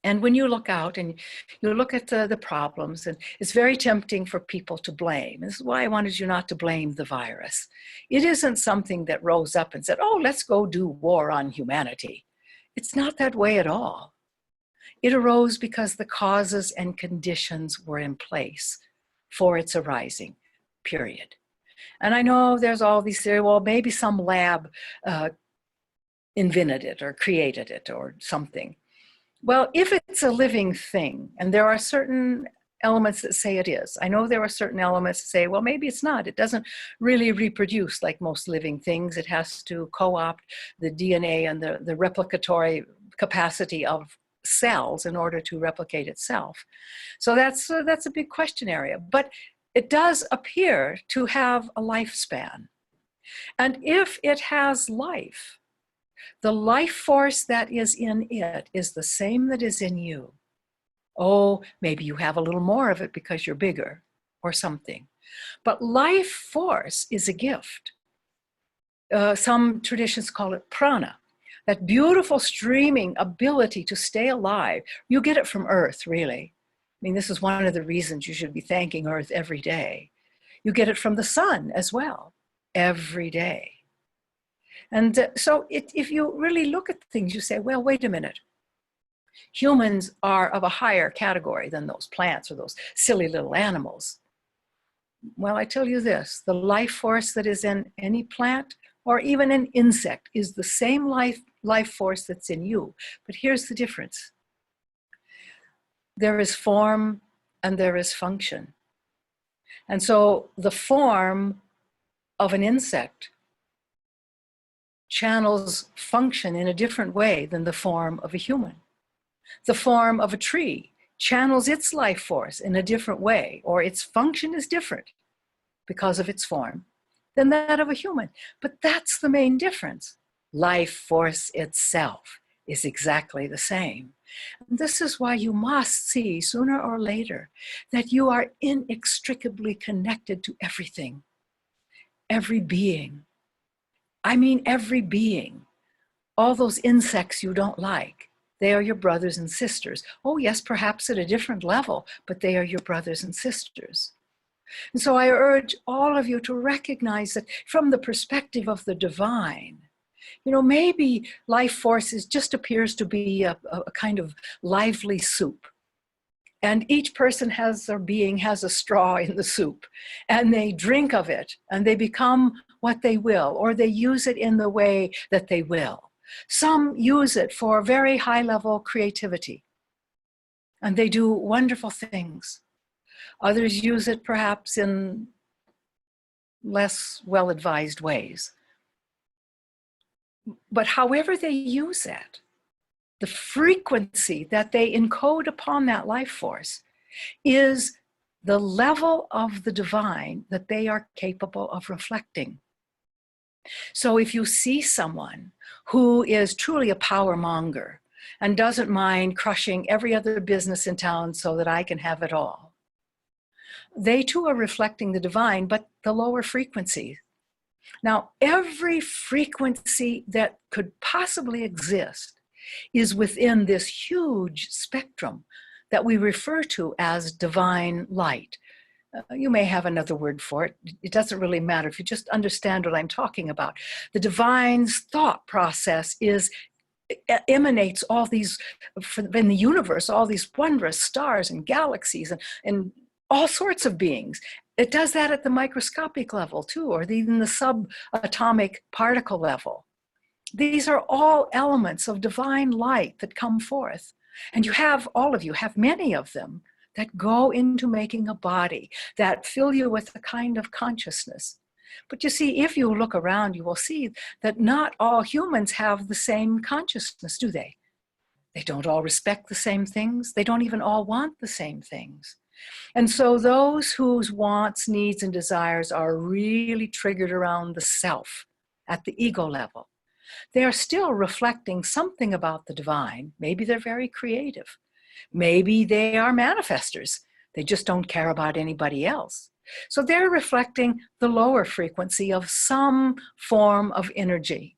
And when you look out and you look at the problems, and it's very tempting for people to blame. This is why I wanted you not to blame the virus. It isn't something that rose up and said, oh, let's go do war on humanity. It's not that way at all. It arose because the causes and conditions were in place for its arising, period. And I know there's all these theories, well, maybe some lab invented it or created it or something. Well, if it's a living thing, and there are certain elements that say it is, I know there are certain elements that say, well, maybe it's not. It doesn't really reproduce like most living things. It has to co-opt the DNA and the replicatory capacity of cells in order to replicate itself. So that's a big question area. But it does appear to have a lifespan. And if it has life, the life force that is in it is the same that is in you. Oh, maybe you have a little more of it because you're bigger or something. But life force is a gift. Some traditions call it prana, that beautiful streaming ability to stay alive. You get it from Earth, really. I mean, this is one of the reasons you should be thanking Earth every day. You get it from the sun as well, every day. And so if you really look at things, you say, well, wait a minute. Humans are of a higher category than those plants or those silly little animals. Well, I tell you this, the life force that is in any plant or even an insect is the same life force that's in you. But here's the difference. There is form and there is function. And so the form of an insect channels function in a different way than the form of a human. The form of a tree channels its life force in a different way, or its function is different because of its form than that of a human. But that's the main difference. Life force itself is exactly the same. And this is why you must see sooner or later that you are inextricably connected to everything, every being. I mean, every being. All those insects you don't like, they are your brothers and sisters. Oh yes, perhaps at a different level, but they are your brothers and sisters. And so I urge all of you to recognize that from the perspective of the divine, you know, maybe life force just appears to be a kind of lively soup. And each person has, or being has, a straw in the soup, and they drink of it, and they become what they will, or they use it in the way that they will. Some use it for very high-level creativity, and they do wonderful things. Others use it perhaps in less well-advised ways. But however they use it, the frequency that they encode upon that life force is the level of the divine that they are capable of reflecting. So if you see someone who is truly a power monger and doesn't mind crushing every other business in town so that I can have it all, they too are reflecting the divine, but the lower frequency. Now, every frequency that could possibly exist is within this huge spectrum that we refer to as divine light. You may have another word for it. It doesn't really matter if you just understand what I'm talking about. The divine's thought process emanates all these, in the universe, all these wondrous stars and galaxies and all sorts of beings. It does that at the microscopic level too, or even the subatomic particle level. These are all elements of divine light that come forth. And you have, all of you have many of them that go into making a body, that fill you with a kind of consciousness. But you see, if you look around, you will see that not all humans have the same consciousness, do they? They don't all respect the same things. They don't even all want the same things. And so those whose wants, needs, and desires are really triggered around the self at the ego level, they are still reflecting something about the divine. Maybe they're very creative. Maybe they are manifestors. They just don't care about anybody else. So they're reflecting the lower frequency of some form of energy.